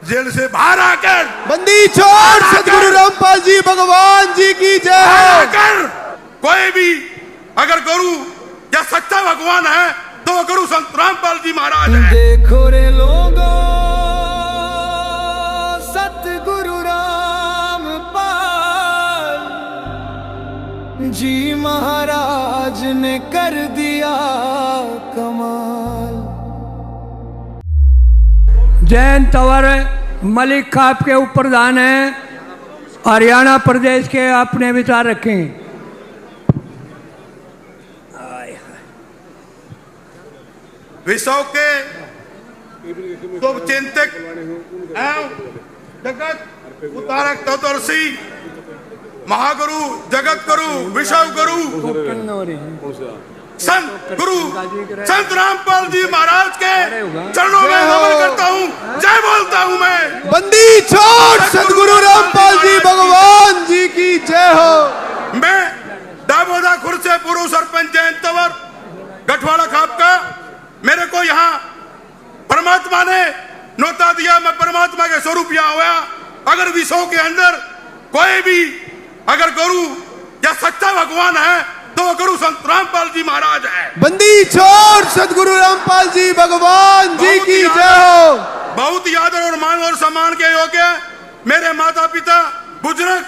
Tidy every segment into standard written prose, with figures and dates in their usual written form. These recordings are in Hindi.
जेल से बाहर आकर बंदी छोड़ सदगुरु रामपाल जी भगवान जी की जय। आकर कोई भी अगर गुरु या सच्चा भगवान है तो वो गुरु संत रामपाल जी महाराज है। देखो रे लोगो सतगुरु रामपाल जी महाराज ने कर दिया कमाल। जैन तंवर मलिक खाप के प्रधान हैं, हरियाणा प्रदेश के, अपने विचार रखें। विश्व के शुभ चिंतक एवं जगत उतारक तत्वदर्शी महागुरु जगत गुरु विश्व गुरु संत गुरु संत रामपाल जी महाराज के चरणों में नमन करता हूँ, जय बोलता हूँ मैं। बंदी छोड़ सदगुरु रामपाल जी भगवान जी की जय हो। मैं दामोदा खुर्द से पूर्व सरपंच जैन तंवर गठवाड़ा खाप का, मेरे को यहाँ परमात्मा ने नौता दिया, मैं परमात्मा के स्वरूप यहाँ हुआ। अगर विश्व के अंदर कोई भी अगर गुरु या सच्चा भगवान है तो गुरु संत रामपाल जी महाराज है। बंदी छोड़ सदगुरु रामपाल जी भगवान जी की जय हो। बहुत ही आदर और मान और सम्मान के योग्य मेरे माता पिता बुजुर्ग,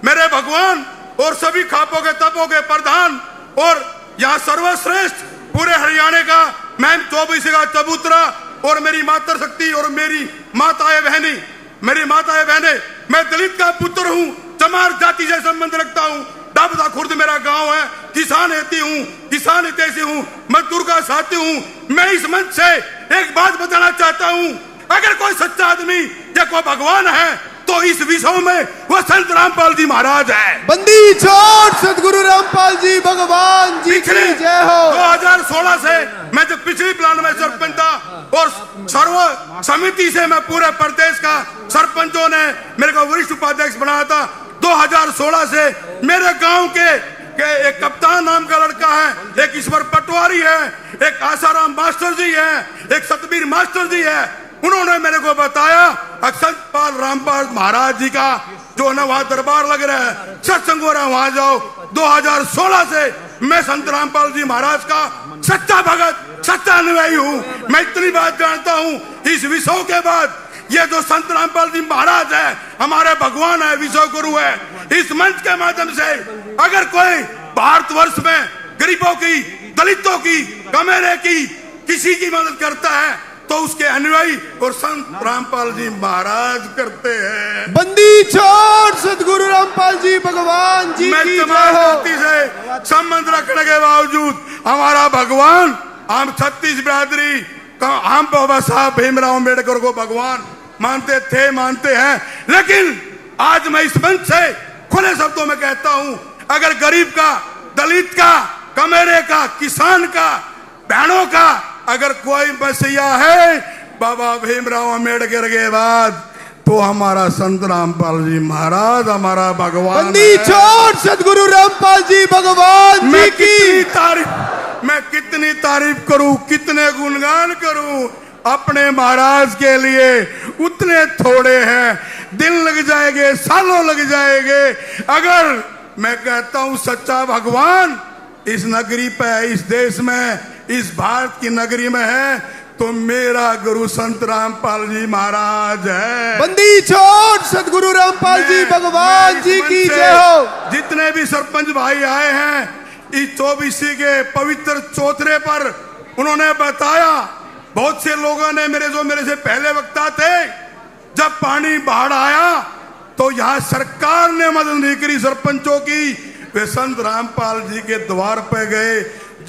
मेरे भगवान और सभी खापों के तपों के प्रधान और यहाँ सर्वश्रेष्ठ पूरे हरियाणा का मैं 24 का चबूतरा और मेरी मातृ शक्ति और मेरी माताएं बहनी, मेरी माताएं बहने, मैं दलित का पुत्र हूँ, चमार जाति से संबंध रखता हूँ। दामोदा खुर्द मेरा गांव है, किसान हेती हूँ, किसान हितैषी हूँ, मजदूर का साथी हूँ। मैं इस मंच से एक बात बताना चाहता हूँ, अगर कोई सच्चा आदमी या कोई भगवान है तो इस विश्व में वो संत रामपाल जी महाराज है। बंदी छोड़ सदगुरु रामपाल जी भगवान जी की जय हो। 2016 से मैं जब पिछली प्लान में सरपंच था और सर्व समिति से मैं पूरे प्रदेश का सरपंचों ने मेरे को वरिष्ठ उपाध्यक्ष बनाया था। 2016 से मेरे गांव के एक कप्तान नाम का लड़का है, एक ईश्वर पटवारी है, एक आसाराम मास्टर जी है, एक सतबीर मास्टर जी है। उन्होंने मेरे को बताया संत पाल रामपाल महाराज जी का जो है वहां दरबार लग रहा है, सत्संग हो रहा है, वहां जाओ। 2016 से मैं संत रामपाल जी महाराज का सच्चा भगत, सच्चा अनुयायी हूँ। मैं इतनी बात जानता हूँ, इस विश्व के बाद ये जो संत रामपाल जी महाराज है हमारे भगवान है, विश्व गुरु है। इस मंच के माध्यम से अगर कोई भारतवर्ष में गरीबों की, दलितों की, कमेरे की, किसी की मदद करता है तो उसके अनुयायी और संत रामपाल जी महाराज करते हैं। बंदी छोड़ सदगुरु रामपाल जी भगवान जी मैं की तमाम जय हो। जाति से संबंध रखने के बावजूद हमारा भगवान, हम 36 बिरादरी, हम बाबा साहब भीमराव अम्बेडकर को भगवान मानते थे, मानते हैं। लेकिन आज मैं इस मंच से खुले शब्दों में कहता हूं, अगर गरीब का, दलित का, कमेरे का, किसान का, बहनों का अगर कोई मसीहा है बाबा भीमराव अम्बेडकर के बाद तो हमारा संत रामपाल जी महाराज हमारा भगवान। बंदी छोड़ सदगुरु रामपाल जी भगवान जी की। मैं कितनी तारीफ करूं, कितने गुणगान करूं अपने महाराज के लिए, उतने थोड़े हैं। दिन लग जाएंगे, सालों लग जाएंगे। अगर मैं कहता हूं सच्चा भगवान इस नगरी पे, इस देश में, इस भारत की नगरी में है तो मेरा गुरु संत रामपाल जी महाराज है। बंदी छोड़ सदगुरु रामपाल जी भगवान जी की जय हो। जितने भी सरपंच भाई आए हैं इस 24 के पवित्र चौथरे पर, उन्होंने बताया, बहुत से लोगों ने मेरे से पहले वक्ता थे, जब पानी बाढ़ आया तो यहाँ सरकार ने मदद नहीं करी सरपंचों की, वे संत रामपाल जी के द्वार पे गए।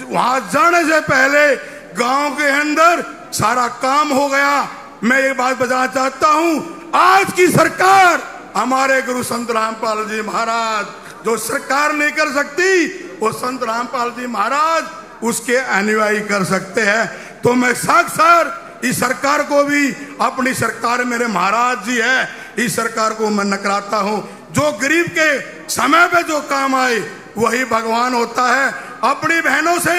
वहां जाने से पहले गांव के अंदर सारा काम हो गया। मैं एक बात बताना चाहता हूं, आज की सरकार हमारे गुरु संत रामपाल जी महाराज, जो सरकार नहीं कर सकती वो संत रामपाल जी महाराज उसके अनुयायी कर सकते हैं। तो मैं साक्षात इस सरकार को भी, अपनी सरकार मेरे महाराज जी है, इस सरकार को मैं नकराता हूं। जो गरीब के समय पे जो काम आए वही भगवान होता है। अपनी बहनों से,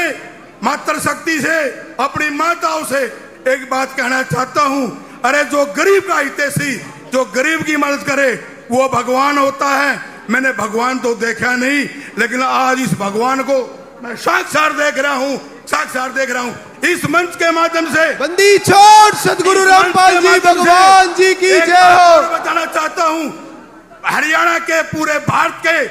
मातृ शक्ति से, अपनी माताओं से एक बात कहना चाहता हूं, अरे जो गरीब का हितैषी, जो गरीब की मदद करे वो भगवान होता है। मैंने भगवान तो देखा नहीं, लेकिन आज इस भगवान को मैं साक्षात देख रहा हूँ, साक्षात देख रहा हूँ इस मंच के माध्यम से। बंदी छोड़ सदगुरु रामपाल जी भगवान जी की एक जय बात हो। और बताना चाहता हूँ, हरियाणा के पूरे भारत के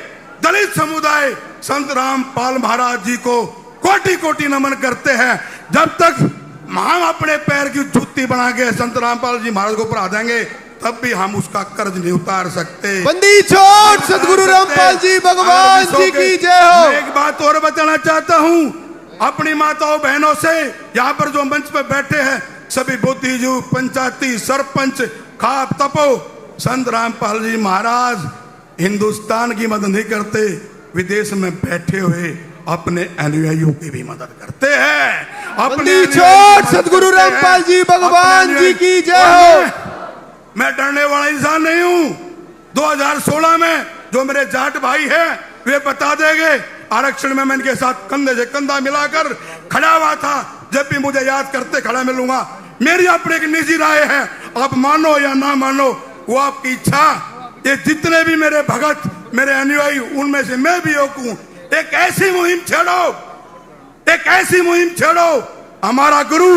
दलित समुदाय संत रामपाल महाराज जी को कोटि कोटि नमन करते हैं। जब तक हम अपने पैर की जूती बना के संत रामपाल जी महाराज को पढ़ा देंगे तब भी हम उसका कर्ज नहीं उतार सकते। बंदी छोड़ सदगुरु रामपाल जी भगवान जी की जय हो। मैं एक बात और बताना चाहता हूँ अपनी माताओं बहनों से, यहाँ पर जो मंच पर बैठे हैं सभी बुद्धिजीवी, पंचायती सरपंच, खाप तपो, संत रामपाल जी महाराज हिंदुस्तान की मदद नहीं करते, विदेश में बैठे हुए अपने अनुयायियों की भी मदद करते हैं। बंदी छोड़ सदगुरु रामपाल जी भगवान जी की जय हो। मैं डरने वाला इंसान नहीं हूँ। 2016 में जो मेरे जाट भाई हैं वे बता देंगे, आरक्षण में मैं इनके साथ कंधे से कंधा मिलाकर खड़ा हुआ था। जब भी मुझे याद करते खड़ा मिलूंगा। मेरी अपनी एक निजी राय है, आप मानो या ना मानो वो आपकी इच्छा। ये जितने भी मेरे भगत, मेरे अनुयायी, उनमें से मैं भी एक हूँ। एक ऐसी मुहिम छेड़ो, एक ऐसी मुहिम छेड़ो, हमारा गुरु,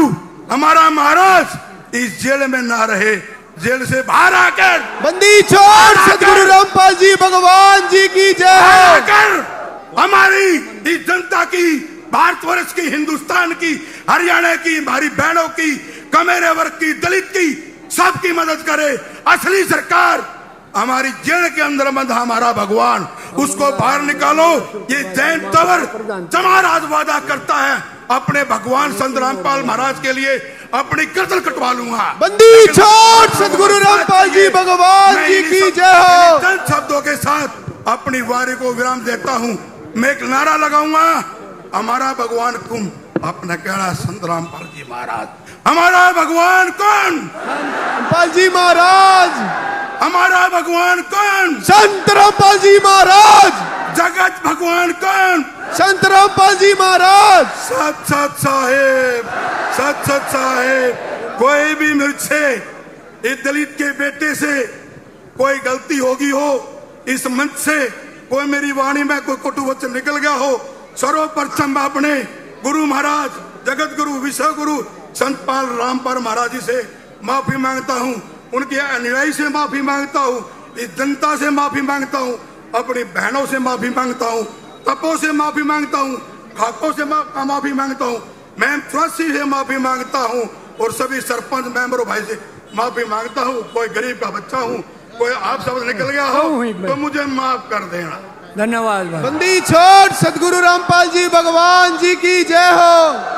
हमारा महाराज इस जेल में ना रहे, जेल से बाहर आकर बंदी छोड़ सदगुरु रामपाल जी भगवान जी की जय हो। आकर हमारी इस जनता की, भारतवर्ष की, हिंदुस्तान की, हरियाणा की, हमारी बहनों की, कमेरे वर्ग की, दलित की, सबकी मदद करे। असली सरकार हमारी जेल के अंदर बंद हमारा भगवान, उसको बाहर निकालो। ये जैन तवर जमाराज वादा करता है अपने भगवान संत रामपाल महाराज के लिए अपनी गर्दन कटवा लूंगा। बंदी छोड़ सदगुरु रामपाल जी भगवान जी की जय हो। चंद शब्दों के साथ अपनी वारी को विराम देता हूँ। मैं एक नारा लगाऊंगा, हमारा भगवान कौन? अपना कहना संत रामपाल जी महाराज। हमारा भगवान कौन? रामपाल जी महाराज। हमारा भगवान कौन? संत रामपाल जी महाराज। जगत भगवान कौन? संत रामपाल जी महाराज। सत सत साहेब, सत सत साहेब। कोई भी मुझसे, इस दलित के बेटे से कोई गलती होगी हो, इस मंच से कोई मेरी वाणी में कोई कटु वचन निकल गया हो, सर्वप्रथम मैं अपने गुरु महाराज, जगत गुरु, विश्व गुरु संत पाल रामपाल महाराज जी से माफी मांगता हूँ। उनके अनुयायी से माफी मांगता हूँ, इस जनता से माफी मांगता हूँ, अपनी बहनों से माफी मांगता हूँ, तपों से माफी मांगता हूँ, खाकों से माफी मांगता हूँ, मैं ट्रस्टी से माफी मांगता हूँ और सभी सरपंच मेंबरों भाई से माफी मांगता हूँ। कोई गरीब का बच्चा हूँ, कोई आप शब्द निकल गया हो तो मुझे माफ कर देना। धन्यवाद। बंदी छोड़ सदगुरु रामपाल जी भगवान जी की जय हो।